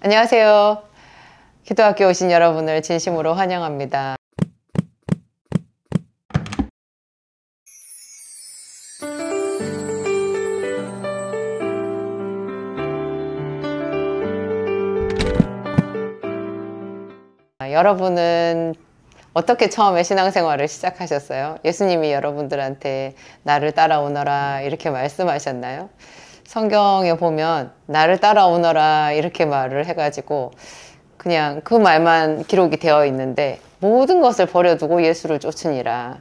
안녕하세요. 기도학교 오신 여러분을 진심으로 환영합니다. 여러분은 어떻게 처음에 신앙생활을 시작하셨어요? 예수님이 여러분들한테 나를 따라오너라 이렇게 말씀하셨나요? 성경에 보면 나를 따라오너라 이렇게 말을 해가지고 그냥 그 말만 기록이 되어 있는데 모든 것을 버려두고 예수를 쫓으니라.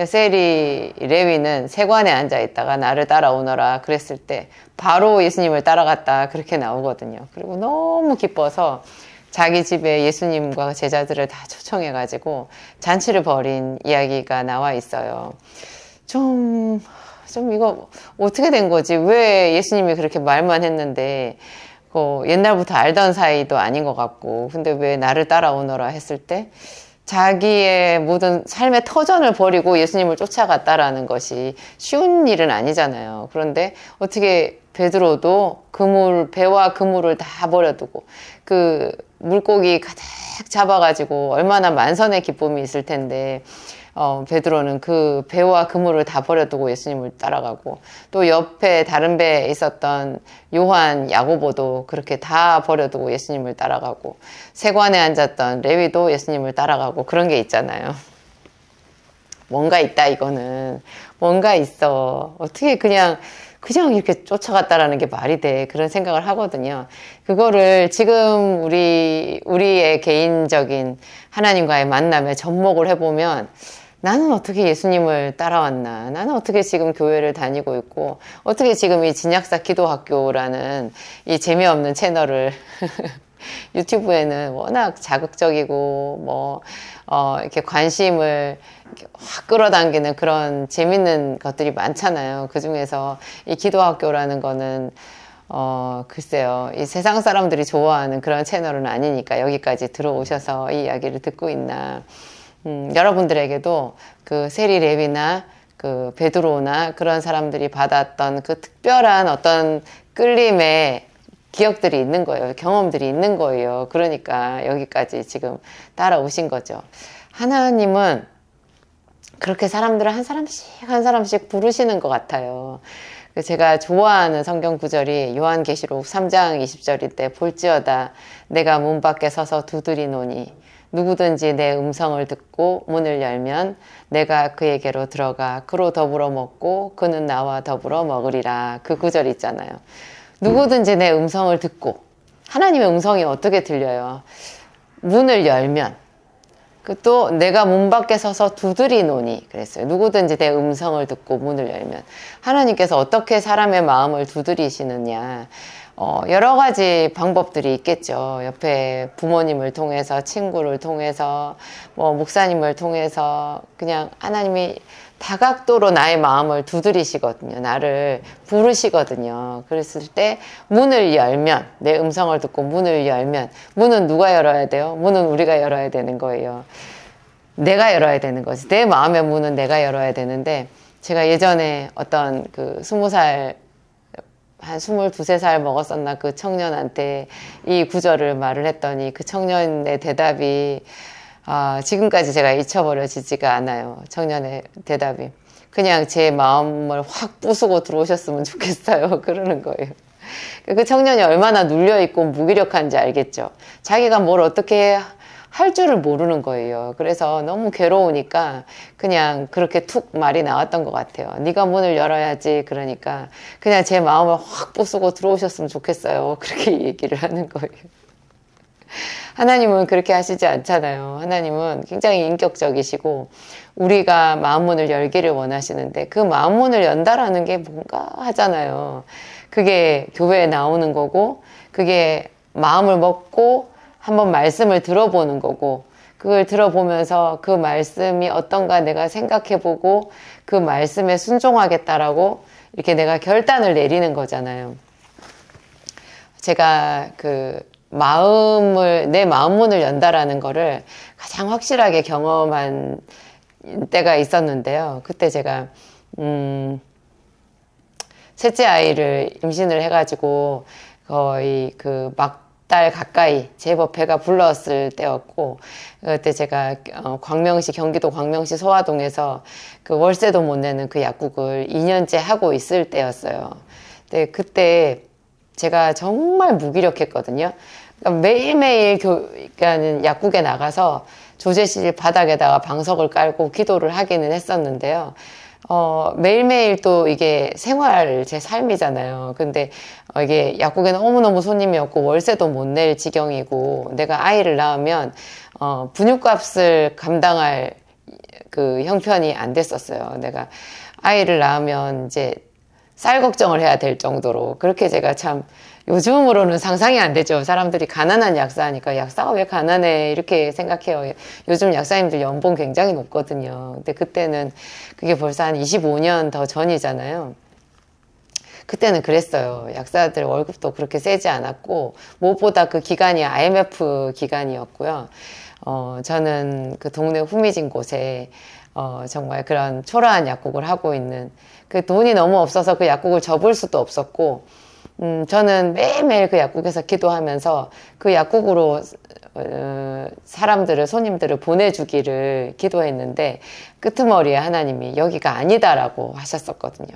세리 레위는 세관에 앉아 있다가 나를 따라오너라 그랬을 때 바로 예수님을 따라갔다 그렇게 나오거든요. 그리고 너무 기뻐서 자기 집에 예수님과 제자들을 다 초청해가지고 잔치를 벌인 이야기가 나와 있어요. 좀 이거 어떻게 된 거지? 왜 예수님이 그렇게 말만 했는데 옛날부터 알던 사이도 아닌 것 같고 근데 왜 나를 따라오너라 했을 때 자기의 모든 삶의 터전을 버리고 예수님을 쫓아갔다라는 것이 쉬운 일은 아니잖아요. 그런데 어떻게 베드로도 배와 그물을 다 버려두고 그 물고기 가득 잡아가지고 얼마나 만선의 기쁨이 있을 텐데 베드로는 그 배와 그물을 다 버려두고 예수님을 따라가고 또 옆에 다른 배에 있었던 요한, 야고보도 그렇게 다 버려두고 예수님을 따라가고 세관에 앉았던 레위도 예수님을 따라가고 그런 게 있잖아요. 뭔가 있다 이거는. 뭔가 있어. 어떻게 그냥 이렇게 쫓아갔다라는 게 말이 돼. 그런 생각을 하거든요. 그거를 지금 우리의 개인적인 하나님과의 만남에 접목을 해보면 나는 어떻게 예수님을 따라왔나? 나는 어떻게 지금 교회를 다니고 있고 어떻게 지금 이 진약사 기도학교라는 이 재미없는 채널을 유튜브에는 워낙 자극적이고 이렇게 관심을 이렇게 확 끌어당기는 그런 재밌는 것들이 많잖아요. 그 중에서 이 기도학교라는 거는 글쎄요. 이 세상 사람들이 좋아하는 그런 채널은 아니니까 여기까지 들어오셔서 이 이야기를 듣고 있나. 여러분들에게도 그 세리 레위나 그 베드로나 그런 사람들이 받았던 그 특별한 어떤 끌림의 기억들이 있는 거예요. 경험들이 있는 거예요. 그러니까 여기까지 지금 따라오신 거죠. 하나님은 그렇게 사람들을 한 사람씩 부르시는 것 같아요. 제가 좋아하는 성경 구절이 요한계시록 3장 20절인데 볼지어다 내가 문 밖에 서서 두드리노니 누구든지 내 음성을 듣고 문을 열면 내가 그에게로 들어가 그로 더불어 먹고 그는 나와 더불어 먹으리라. 그 구절 있잖아요. 누구든지 내 음성을 듣고 하나님의 음성이 어떻게 들려요? 문을 열면 또 내가 문 밖에 서서 두드리노니 그랬어요. 누구든지 내 음성을 듣고 문을 열면 하나님께서 어떻게 사람의 마음을 두드리시느냐 여러 가지 방법들이 있겠죠. 옆에 부모님을 통해서 친구를 통해서 목사님을 통해서 그냥 하나님이 다각도로 나의 마음을 두드리시거든요. 나를 부르시거든요. 그랬을 때 문을 열면 내 음성을 듣고 문을 열면 문은 누가 열어야 돼요? 문은 우리가 열어야 되는 거예요. 내가 열어야 되는 거지. 내 마음의 문은 내가 열어야 되는데 제가 예전에 어떤 그 20살 한 22~23살 먹었었나 그 청년한테 이 구절을 말을 했더니 그 청년의 대답이 지금까지 제가 잊혀버려지지가 않아요. 청년의 대답이 그냥 제 마음을 확 부수고 들어오셨으면 좋겠어요. 그러는 거예요. 그 청년이 얼마나 눌려있고 무기력한지 알겠죠. 자기가 뭘 어떻게 할 줄을 모르는 거예요. 그래서 너무 괴로우니까 그냥 그렇게 툭 말이 나왔던 것 같아요. 네가 문을 열어야지. 그러니까 그냥 제 마음을 확 부수고 들어오셨으면 좋겠어요. 그렇게 얘기를 하는 거예요. 하나님은 그렇게 하시지 않잖아요. 하나님은 굉장히 인격적이시고 우리가 마음문을 열기를 원하시는데 그 마음문을 연다라는 게 뭔가 하잖아요. 그게 교회에 나오는 거고 그게 마음을 먹고 한번 말씀을 들어보는 거고 그걸 들어보면서 그 말씀이 어떤가 내가 생각해보고 그 말씀에 순종하겠다라고 이렇게 내가 결단을 내리는 거잖아요. 제가 내 마음문을 연다라는 거를 가장 확실하게 경험한 때가 있었는데요. 그때 제가 셋째 아이를 임신을 해가지고 거의 달 가까이 제법 배가 불렀을 때였고, 그때 제가 경기도 광명시 소화동에서 그 월세도 못 내는 그 약국을 2년째 하고 있을 때였어요. 근데 그때 제가 정말 무기력했거든요. 그러니까 매일매일 그러니까 약국에 나가서 조제실 바닥에다가 방석을 깔고 기도를 하기는 했었는데요. 매일매일 또 이게 제 삶이잖아요. 근데 이게 약국에 너무너무 손님이 없고 월세도 못 낼 지경이고 내가 아이를 낳으면 분유값을 감당할 그 형편이 안 됐었어요. 내가 아이를 낳으면 이제 쌀 걱정을 해야 될 정도로 그렇게 제가 참 요즘으로는 상상이 안 되죠. 사람들이 가난한 약사하니까 약사가 왜 가난해 이렇게 생각해요. 요즘 약사님들 연봉 굉장히 높거든요. 근데 그때는 그게 벌써 한 25년 더 전이잖아요. 그때는 그랬어요. 약사들 월급도 그렇게 세지 않았고 무엇보다 그 기간이 IMF 기간이었고요. 저는 그 동네 후미진 곳에 정말 그런 초라한 약국을 하고 있는 그 돈이 너무 없어서 그 약국을 접을 수도 없었고 저는 매일매일 그 약국에서 기도하면서 그 약국으로 손님들을 보내주기를 기도했는데 끄트머리에 하나님이 여기가 아니다라고 하셨었거든요.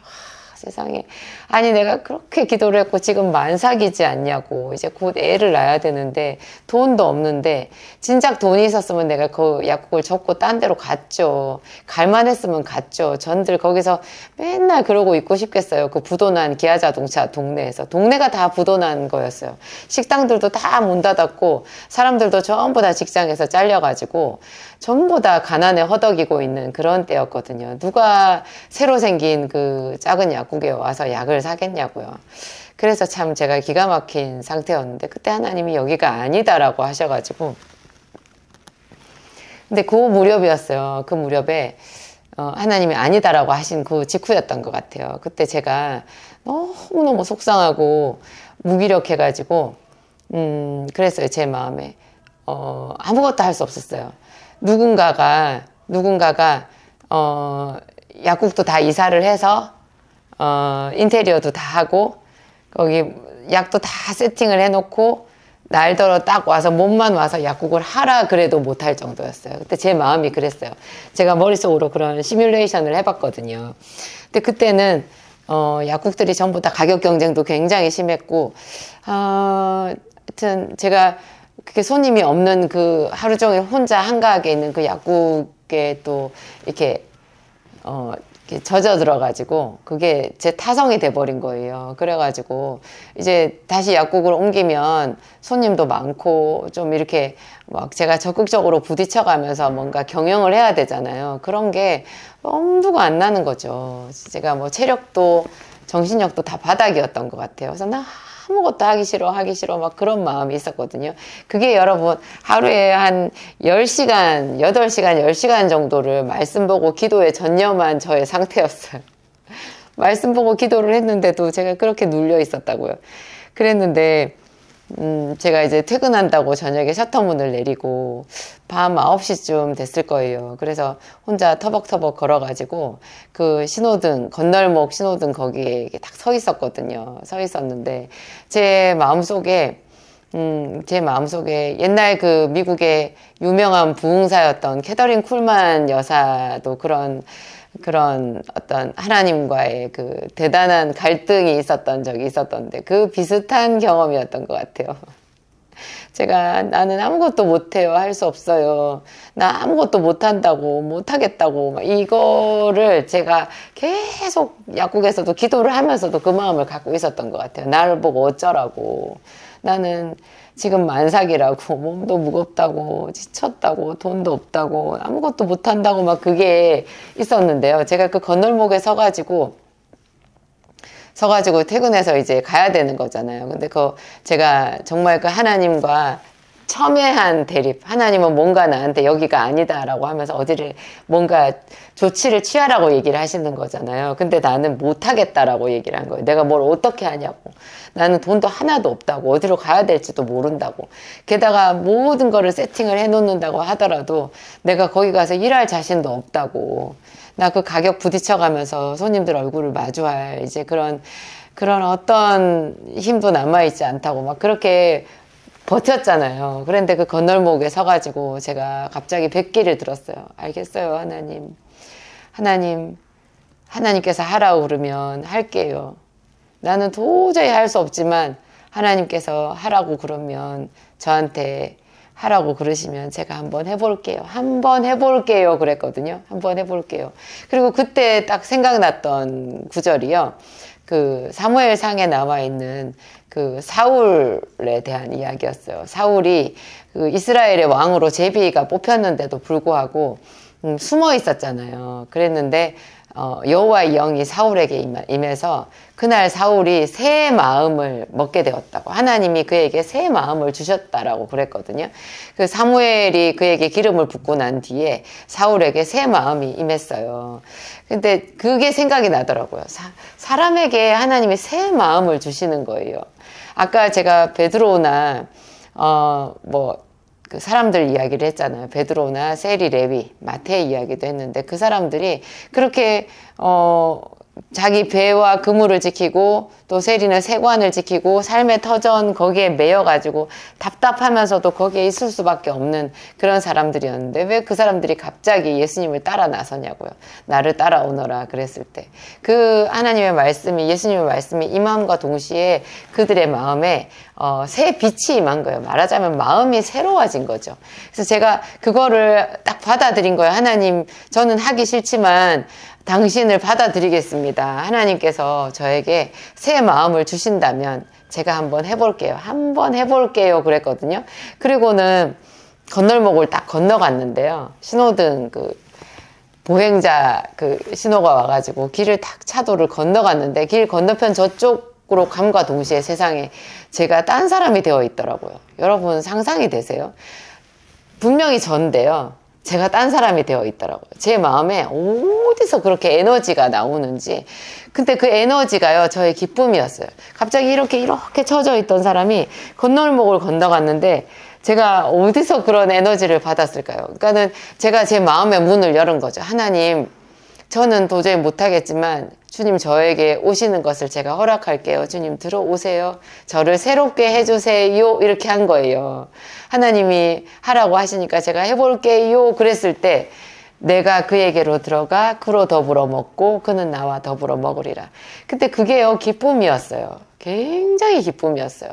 세상에. 아니, 내가 그렇게 기도를 했고 지금 만삭이지 않냐고. 이제 곧 애를 낳아야 되는데 돈도 없는데 진작 돈이 있었으면 내가 그 약국을 접고 딴 데로 갔죠. 갈만 했으면 갔죠. 전들 거기서 맨날 그러고 있고 싶겠어요. 그 부도난 기아자동차 동네에서. 동네가 다 부도난 거였어요. 식당들도 다 문 닫았고 사람들도 전부 다 직장에서 잘려가지고 전부 다 가난에 허덕이고 있는 그런 때였거든요. 누가 새로 생긴 그 작은 약국에 와서 약을 사겠냐고요. 그래서 참 제가 기가 막힌 상태였는데 그때 하나님이 여기가 아니다라고 하셔가지고 근데 그 무렵이었어요. 그 무렵에 하나님이 아니다라고 하신 그 직후였던 것 같아요. 그때 제가 너무너무 속상하고 무기력해가지고 그랬어요. 제 마음에 아무것도 할 수 없었어요. 누군가가 약국도 다 이사를 해서 인테리어도 다 하고 거기 약도 다 세팅을 해놓고 날더러 딱 와서 몸만 와서 약국을 하라 그래도 못할 정도였어요. 그때 제 마음이 그랬어요. 제가 머릿속으로 그런 시뮬레이션을 해봤거든요. 근데 그때는 약국들이 전부 다 가격 경쟁도 굉장히 심했고 하여튼 제가 그게 손님이 없는 그 하루 종일 혼자 한가하게 있는 그 약국에 또 이렇게 젖어 들어가지고 그게 제 타성이 돼버린 거예요. 그래가지고 이제 다시 약국을 옮기면 손님도 많고 좀 이렇게 막 제가 적극적으로 부딪혀가면서 뭔가 경영을 해야 되잖아요. 그런 게 엄두가 안 나는 거죠. 제가 뭐 체력도 정신력도 다 바닥이었던 것 같아요. 그래서 나 아무것도 하기 싫어 막 그런 마음이 있었거든요. 그게 여러분 하루에 한 10시간, 8시간, 10시간 정도를 말씀 보고 기도에 전념한 저의 상태였어요. 말씀 보고 기도를 했는데도 제가 그렇게 눌려 있었다고요. 그랬는데 제가 이제 퇴근한다고 저녁에 셔터문을 내리고 밤 9시쯤 됐을 거예요. 그래서 혼자 터벅터벅 걸어가지고 그 신호등, 건널목 신호등 거기에 딱 서 있었거든요. 서 있었는데 제 마음속에 옛날 그 미국의 유명한 부흥사였던 캐더린 쿨만 여사도 그런 어떤 하나님과의 그 대단한 갈등이 있었던 적이 있었던데 그 비슷한 경험이었던 것 같아요. 나는 아무것도 못해요. 할 수 없어요. 나 아무것도 못한다고, 못하겠다고, 막 이거를 제가 계속 약국에서도 기도를 하면서도 그 마음을 갖고 있었던 것 같아요. 나를 보고 어쩌라고. 나는 지금 만삭이라고, 몸도 무겁다고, 지쳤다고, 돈도 없다고, 아무것도 못한다고 막 그게 있었는데요. 제가 그 건널목에 서가지고 퇴근해서 이제 가야 되는 거잖아요. 근데 제가 정말 그 하나님과 첨예한 대립. 하나님은 뭔가 나한테 여기가 아니다라고 하면서 어디를 뭔가 조치를 취하라고 얘기를 하시는 거잖아요. 근데 나는 못하겠다라고 얘기를 한 거예요. 내가 뭘 어떻게 하냐고. 나는 돈도 하나도 없다고. 어디로 가야 될지도 모른다고. 게다가 모든 거를 세팅을 해놓는다고 하더라도 내가 거기 가서 일할 자신도 없다고. 나 그 가격 부딪혀가면서 손님들 얼굴을 마주할 이제 그런 어떤 힘도 남아있지 않다고 막 그렇게 버텼잖아요. 그런데 그 건널목에 서가지고 제가 갑자기 뱉기를 들었어요. 알겠어요, 하나님. 하나님께서 하라고 그러면 할게요. 나는 도저히 할 수 없지만 하나님께서 하라고 그러면 저한테 하라고 그러시면 제가 한번 해볼게요. 한번 해볼게요. 그랬거든요. 한번 해볼게요. 그리고 그때 딱 생각났던 구절이요. 그 사무엘상에 나와 있는 그 사울에 대한 이야기였어요. 사울이 그 이스라엘의 왕으로 제비가 뽑혔는데도 불구하고 숨어 있었잖아요. 그랬는데 여호와의 영이 사울에게 임해서 그날 사울이 새 마음을 먹게 되었다고, 하나님이 그에게 새 마음을 주셨다라고 그랬거든요. 그 사무엘이 그에게 기름을 붓고 난 뒤에 사울에게 새 마음이 임했어요. 근데 그게 생각이 나더라고요. 사람에게 하나님이 새 마음을 주시는 거예요. 아까 제가 베드로나 그 사람들 이야기를 했잖아요. 베드로나 세리, 레위, 마태의 이야기도 했는데 그 사람들이 그렇게 자기 배와 그물을 지키고 또 세리는 세관을 지키고 삶의 터전 거기에 매여가지고 답답하면서도 거기에 있을 수밖에 없는 그런 사람들이었는데 왜 그 사람들이 갑자기 예수님을 따라 나서냐고요. 나를 따라오너라 그랬을 때 그 하나님의 말씀이, 예수님의 말씀이 임함과 동시에 그들의 마음에 새 빛이 임한 거예요. 말하자면 마음이 새로워진 거죠. 그래서 제가 그거를 딱 받아들인 거예요. 하나님, 저는 하기 싫지만 당신을 받아들이겠습니다. 하나님께서 저에게 새 마음을 주신다면 제가 한번 해볼게요. 한번 해볼게요. 그랬거든요. 그리고는 건널목을 딱 건너갔는데요. 신호등 보행자 신호가 와가지고 길을 딱 차도를 건너갔는데 길 건너편 저쪽으로 감과 동시에 세상에 제가 딴 사람이 되어 있더라고요. 여러분 상상이 되세요? 분명히 전데요. 제가 딴 사람이 되어 있더라고요. 제 마음에 어디서 그렇게 에너지가 나오는지. 근데 그 에너지가요, 저의 기쁨이었어요. 갑자기 이렇게 처져 있던 사람이 건널목을 건너갔는데 제가 어디서 그런 에너지를 받았을까요? 그러니까는 제가 제 마음의 문을 열은 거죠. 하나님, 저는 도저히 못하겠지만 주님 저에게 오시는 것을 제가 허락할게요. 주님 들어오세요. 저를 새롭게 해주세요. 이렇게 한 거예요. 하나님이 하라고 하시니까 제가 해볼게요. 그랬을 때 내가 그에게로 들어가 그로 더불어 먹고 그는 나와 더불어 먹으리라. 그때 그게요, 기쁨이었어요. 굉장히 기쁨이었어요.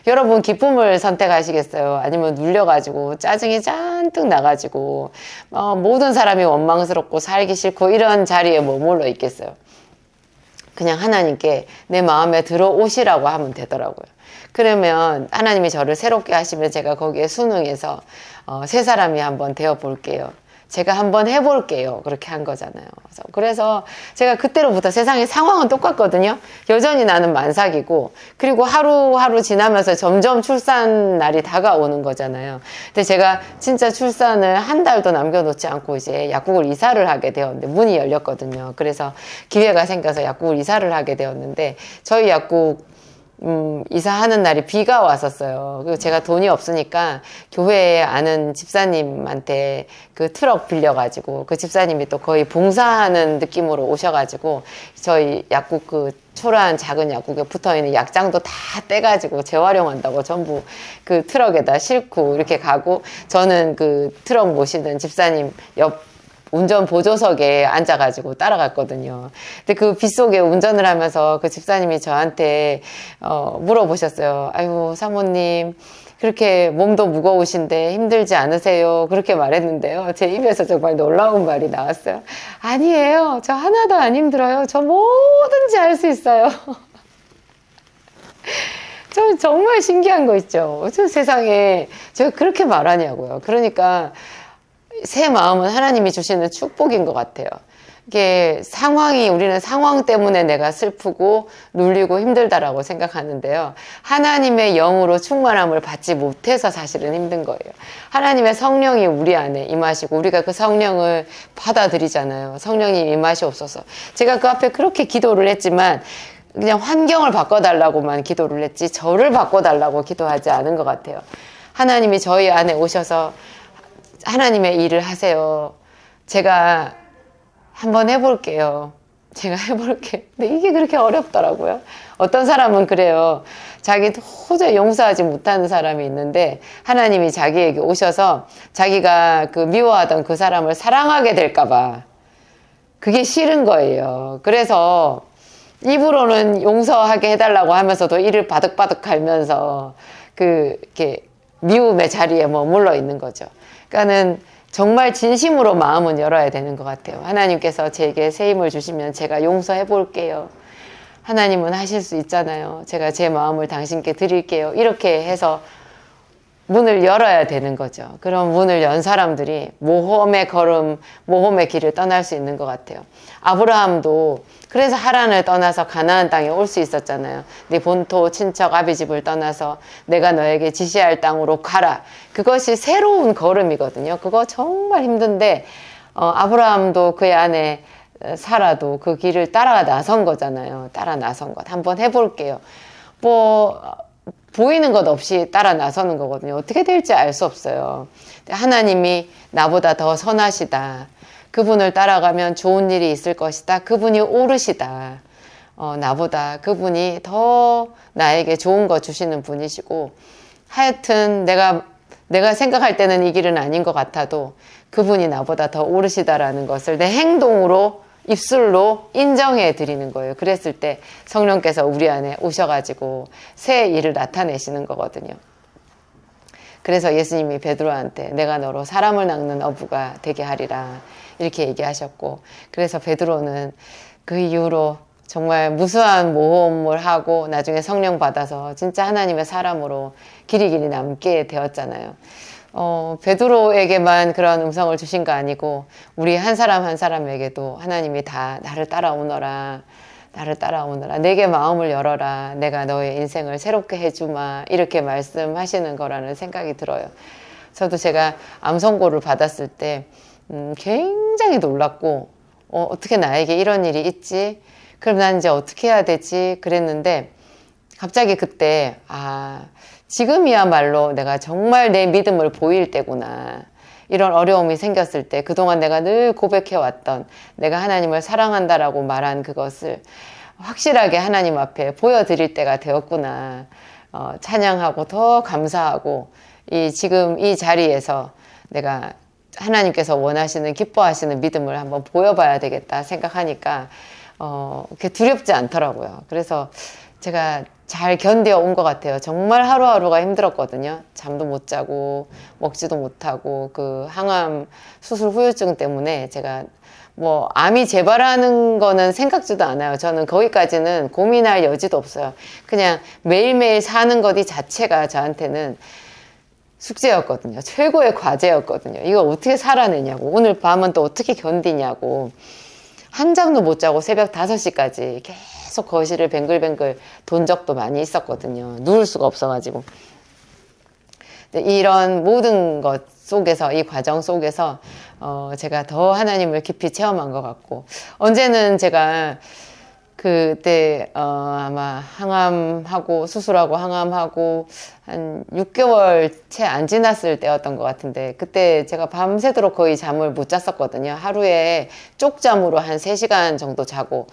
여러분 기쁨을 선택하시겠어요? 아니면 눌려가지고 짜증이 잔뜩 나가지고 모든 사람이 원망스럽고 살기 싫고 이런 자리에 머물러 있겠어요? 그냥 하나님께 내 마음에 들어오시라고 하면 되더라고요. 그러면 하나님이 저를 새롭게 하시면 제가 거기에 순응해서 새 사람이 한번 되어 볼게요. 제가 한번 해볼게요. 그렇게 한 거잖아요. 그래서 제가 그때로부터 세상의 상황은 똑같거든요. 여전히 나는 만삭이고, 그리고 하루하루 지나면서 점점 출산 날이 다가오는 거잖아요. 근데 제가 진짜 출산을 한 달도 남겨놓지 않고 이제 약국을 이사를 하게 되었는데, 문이 열렸거든요. 그래서 기회가 생겨서 약국을 이사를 하게 되었는데, 저희 약국 이사하는 날이 비가 왔었어요. 그리고 제가 돈이 없으니까 교회에 아는 집사님한테 그 트럭 빌려가지고 그 집사님이 또 거의 봉사하는 느낌으로 오셔가지고 저희 약국 그 초라한 작은 약국에 붙어있는 약장도 다 떼가지고 재활용한다고 전부 그 트럭에다 싣고 이렇게 가고, 저는 그 트럭 모시는 집사님 옆 운전 보조석에 앉아가지고 따라갔거든요. 근데 그 빗속에 운전을 하면서 그 집사님이 저한테 물어보셨어요. 아유, 사모님 그렇게 몸도 무거우신데 힘들지 않으세요? 그렇게 말했는데요. 제 입에서 정말 놀라운 말이 나왔어요. 아니에요. 저 하나도 안 힘들어요. 저 뭐든지 할 수 있어요. 저 정말 신기한 거 있죠. 어쩜 세상에 제가 그렇게 말하냐고요. 그러니까 새 마음은 하나님이 주시는 축복인 것 같아요. 이게 우리는 상황 때문에 내가 슬프고 눌리고 힘들다라고 생각하는데요. 하나님의 영으로 충만함을 받지 못해서 사실은 힘든 거예요. 하나님의 성령이 우리 안에 임하시고 우리가 그 성령을 받아들이잖아요. 성령이 임하시옵소서. 제가 그 앞에 그렇게 기도를 했지만 그냥 환경을 바꿔달라고만 기도를 했지 저를 바꿔달라고 기도하지 않은 것 같아요. 하나님이 저희 안에 오셔서 하나님의 일을 하세요. 제가 한번 해볼게요. 제가 해볼게. 근데 이게 그렇게 어렵더라고요. 어떤 사람은 그래요. 자기 도저히 용서하지 못하는 사람이 있는데 하나님이 자기에게 오셔서 자기가 그 미워하던 그 사람을 사랑하게 될까봐 그게 싫은 거예요. 그래서 입으로는 용서하게 해달라고 하면서도 이를 바득바득 갈면서 이렇게 미움의 자리에 머물러 있는 거죠. 그러니까는 정말 진심으로 마음은 열어야 되는 것 같아요. 하나님께서 제게 새 힘을 주시면 제가 용서해 볼게요. 하나님은 하실 수 있잖아요. 제가 제 마음을 당신께 드릴게요. 이렇게 해서 문을 열어야 되는 거죠. 그런 문을 연 사람들이 모험의 걸음, 모험의 길을 떠날 수 있는 것 같아요. 아브라함도 그래서 하란을 떠나서 가나안 땅에 올 수 있었잖아요. 네 본토 친척 아비집을 떠나서 내가 너에게 지시할 땅으로 가라. 그것이 새로운 걸음이거든요. 그거 정말 힘든데 아브라함도 그의 아내 사라도 그 길을 따라 나선 거잖아요. 따라 나선 것. 한번 해볼게요. 보이는 것 없이 따라 나서는 거거든요. 어떻게 될지 알 수 없어요. 하나님이 나보다 더 선하시다. 그분을 따라가면 좋은 일이 있을 것이다. 그분이 옳으시다. 나보다 그분이 더 나에게 좋은 거 주시는 분이시고 하여튼 내가 생각할 때는 이 길은 아닌 것 같아도 그분이 나보다 더 옳으시다라는 것을 내 행동으로 입술로 인정해 드리는 거예요. 그랬을 때 성령께서 우리 안에 오셔가지고 새 일을 나타내시는 거거든요. 그래서 예수님이 베드로한테 내가 너로 사람을 낚는 어부가 되게 하리라 이렇게 얘기하셨고, 그래서 베드로는 그 이후로 정말 무수한 모험을 하고 나중에 성령 받아서 진짜 하나님의 사람으로 길이 남게 되었잖아요. 베드로에게만 그런 음성을 주신 거 아니고 우리 한 사람 한 사람에게도 하나님이 다 나를 따라오너라, 나를 따라오너라, 내게 마음을 열어라, 내가 너의 인생을 새롭게 해주마, 이렇게 말씀하시는 거라는 생각이 들어요. 저도 제가 암 선고를 받았을 때 굉장히 놀랐고 어떻게 나에게 이런 일이 있지? 그럼 난 이제 어떻게 해야 되지? 그랬는데 갑자기 그때 지금이야말로 내가 정말 내 믿음을 보일 때구나. 이런 어려움이 생겼을 때 그동안 내가 늘 고백해왔던 내가 하나님을 사랑한다라고 말한 그것을 확실하게 하나님 앞에 보여드릴 때가 되었구나. 찬양하고 더 감사하고 지금 이 자리에서 내가 하나님께서 원하시는 기뻐하시는 믿음을 한번 보여봐야 되겠다 생각하니까 그렇게 두렵지 않더라고요. 그래서 제가 잘 견뎌 온 것 같아요. 정말 하루하루가 힘들었거든요. 잠도 못 자고 먹지도 못하고 그 항암 수술 후유증 때문에 제가 암이 재발하는 거는 생각지도 않아요. 저는 거기까지는 고민할 여지도 없어요. 그냥 매일매일 사는 것 이 자체가 저한테는 숙제였거든요. 최고의 과제였거든요. 이거 어떻게 살아내냐고, 오늘 밤은 또 어떻게 견디냐고. 한 잠도 못 자고 새벽 5시까지 계속 거실을 뱅글뱅글 돈 적도 많이 있었거든요. 누울 수가 없어가지고. 이런 모든 것 속에서, 이 과정 속에서 제가 더 하나님을 깊이 체험한 것 같고, 언제는 제가 그때 아마 항암하고 수술하고 항암하고 한 6개월 채 안 지났을 때였던 것 같은데, 그때 제가 밤새도록 거의 잠을 못 잤었거든요. 하루에 쪽잠으로 한 3시간 정도 자고,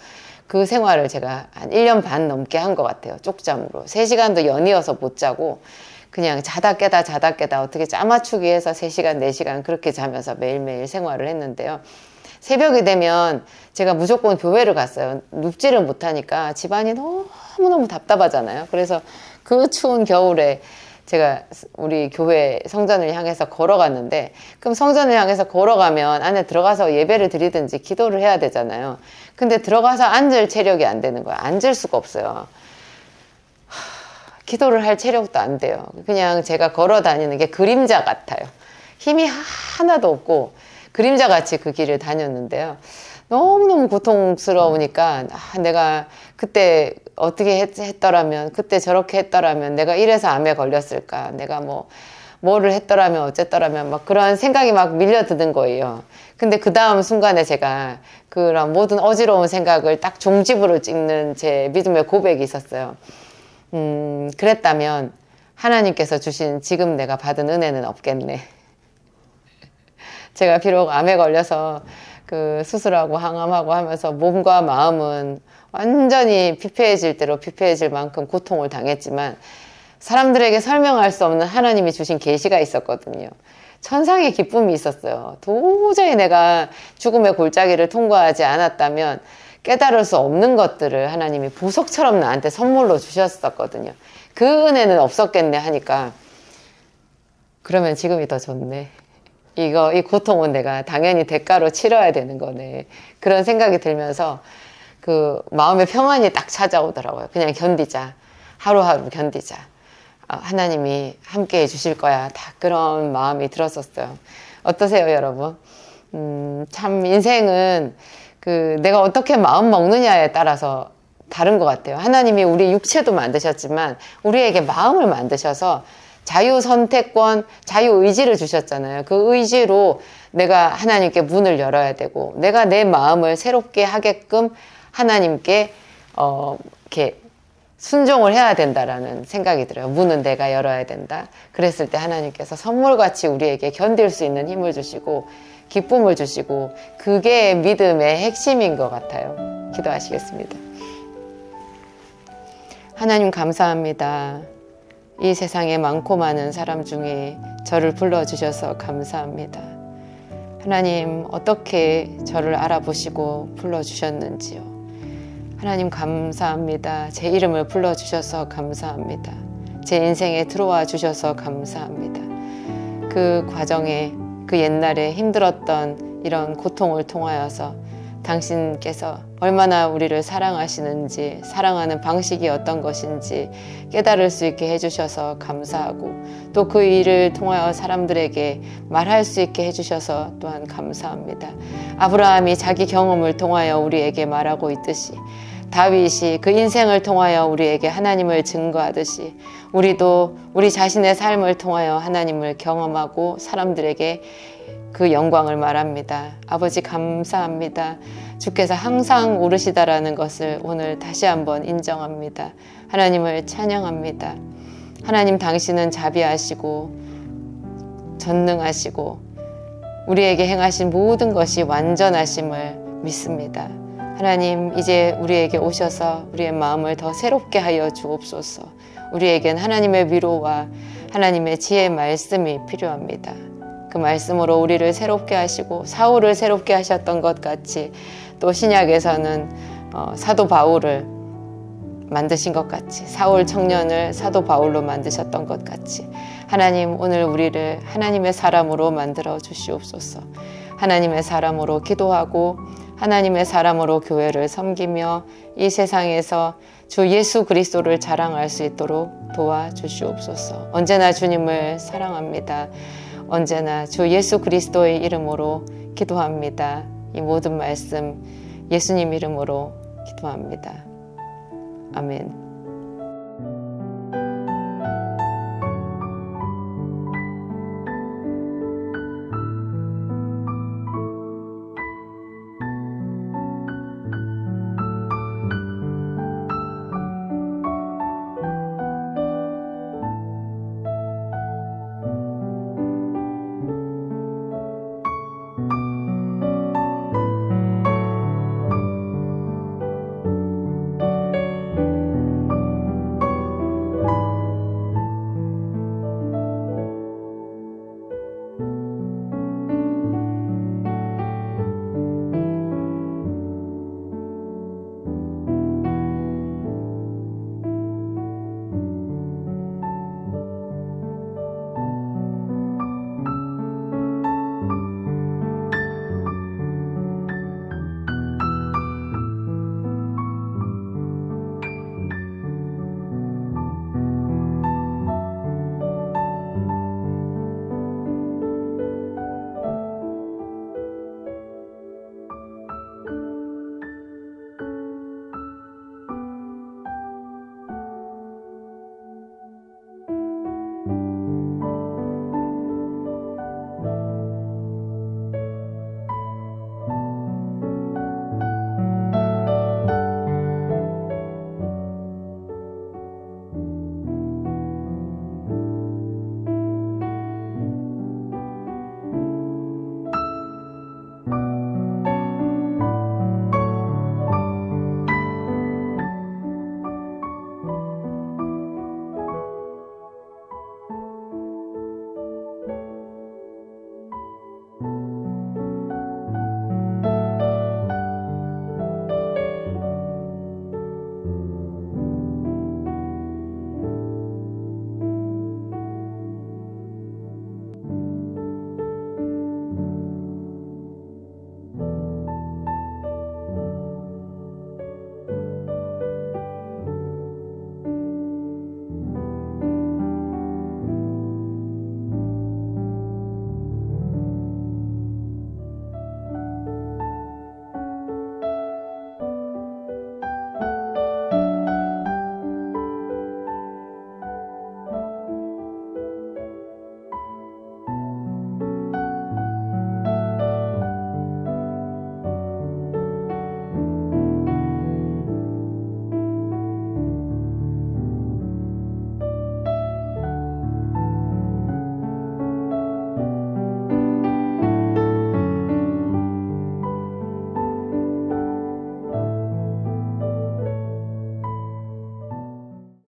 그 생활을 제가 한 1년 반 넘게 한 것 같아요. 쪽잠으로 3시간도 연이어서 못 자고 그냥 자다 깨다 어떻게 짜맞추기 해서 3시간 4시간 그렇게 자면서 매일매일 생활을 했는데요. 새벽이 되면 제가 무조건 교회를 갔어요. 눕지를 못하니까 집안이 너무너무 답답하잖아요. 그래서 그 추운 겨울에 제가 우리 교회 성전을 향해서 걸어갔는데, 그럼 성전을 향해서 걸어가면 안에 들어가서 예배를 드리든지 기도를 해야 되잖아요. 근데 들어가서 앉을 체력이 안 되는 거예요. 앉을 수가 없어요. 기도를 할 체력도 안 돼요. 그냥 제가 걸어 다니는 게 그림자 같아요. 힘이 하나도 없고 그림자같이 그 길을 다녔는데요. 너무너무 고통스러우니까 내가 그때 어떻게 했더라면, 그때 저렇게 했더라면, 내가 이래서 암에 걸렸을까, 내가 뭐를 했더라면 어쨌더라면 막 그런 생각이 막 밀려드는 거예요. 근데 그 다음 순간에 제가 그런 모든 어지러운 생각을 딱 종집으로 찍는 제 믿음의 고백이 있었어요. 그랬다면 하나님께서 주신 지금 내가 받은 은혜는 없겠네. 제가 비록 암에 걸려서 그 수술하고 항암하고 하면서 몸과 마음은 완전히 피폐해질 대로 피폐해질 만큼 고통을 당했지만 사람들에게 설명할 수 없는 하나님이 주신 계시가 있었거든요. 천상의 기쁨이 있었어요. 도저히 내가 죽음의 골짜기를 통과하지 않았다면 깨달을 수 없는 것들을 하나님이 보석처럼 나한테 선물로 주셨었거든요. 그 은혜는 없었겠네 하니까 그러면 지금이 더 좋네. 이 고통은 내가 당연히 대가로 치러야 되는 거네. 그런 생각이 들면서 그 마음의 평안이 딱 찾아오더라고요. 그냥 견디자. 하루하루 견디자. 하나님이 함께 해주실 거야. 다 그런 마음이 들었었어요. 어떠세요, 여러분? 참 인생은 그 내가 어떻게 마음 먹느냐에 따라서 다른 것 같아요. 하나님이 우리 육체도 만드셨지만 우리에게 마음을 만드셔서 자유선택권, 자유의지를 주셨잖아요. 그 의지로 내가 하나님께 문을 열어야 되고 내가 내 마음을 새롭게 하게끔 하나님께 이렇게 순종을 해야 된다라는 생각이 들어요. 문은 내가 열어야 된다. 그랬을 때 하나님께서 선물같이 우리에게 견딜 수 있는 힘을 주시고 기쁨을 주시고 그게 믿음의 핵심인 것 같아요. 기도하시겠습니다. 하나님 감사합니다. 이 세상에 많고 많은 사람 중에 저를 불러주셔서 감사합니다. 하나님 어떻게 저를 알아보시고 불러주셨는지요. 하나님 감사합니다. 제 이름을 불러주셔서 감사합니다. 제 인생에 들어와 주셔서 감사합니다. 그 과정에 그 옛날에 힘들었던 이런 고통을 통하여서 당신께서 얼마나 우리를 사랑하시는지 사랑하는 방식이 어떤 것인지 깨달을 수 있게 해주셔서 감사하고 또 그 일을 통하여 사람들에게 말할 수 있게 해주셔서 또한 감사합니다. 아브라함이 자기 경험을 통하여 우리에게 말하고 있듯이 다윗이 그 인생을 통하여 우리에게 하나님을 증거하듯이 우리도 우리 자신의 삶을 통하여 하나님을 경험하고 사람들에게 그 영광을 말합니다. 아버지 감사합니다. 주께서 항상 오르시다라는 것을 오늘 다시 한번 인정합니다. 하나님을 찬양합니다. 하나님 당신은 자비하시고 전능하시고 우리에게 행하신 모든 것이 완전하심을 믿습니다. 하나님 이제 우리에게 오셔서 우리의 마음을 더 새롭게 하여 주옵소서. 우리에겐 하나님의 위로와 하나님의 지혜의 말씀이 필요합니다. 그 말씀으로 우리를 새롭게 하시고 사울을 새롭게 하셨던 것 같이 또 신약에서는 사도 바울을 만드신 것 같이 사울 청년을 사도 바울로 만드셨던 것 같이 하나님 오늘 우리를 하나님의 사람으로 만들어 주시옵소서. 하나님의 사람으로 기도하고 하나님의 사람으로 교회를 섬기며 이 세상에서 주 예수 그리스도를 자랑할 수 있도록 도와주시옵소서. 언제나 주님을 사랑합니다. 언제나 주 예수 그리스도의 이름으로 기도합니다. 이 모든 말씀 예수님 이름으로 기도합니다. 아멘.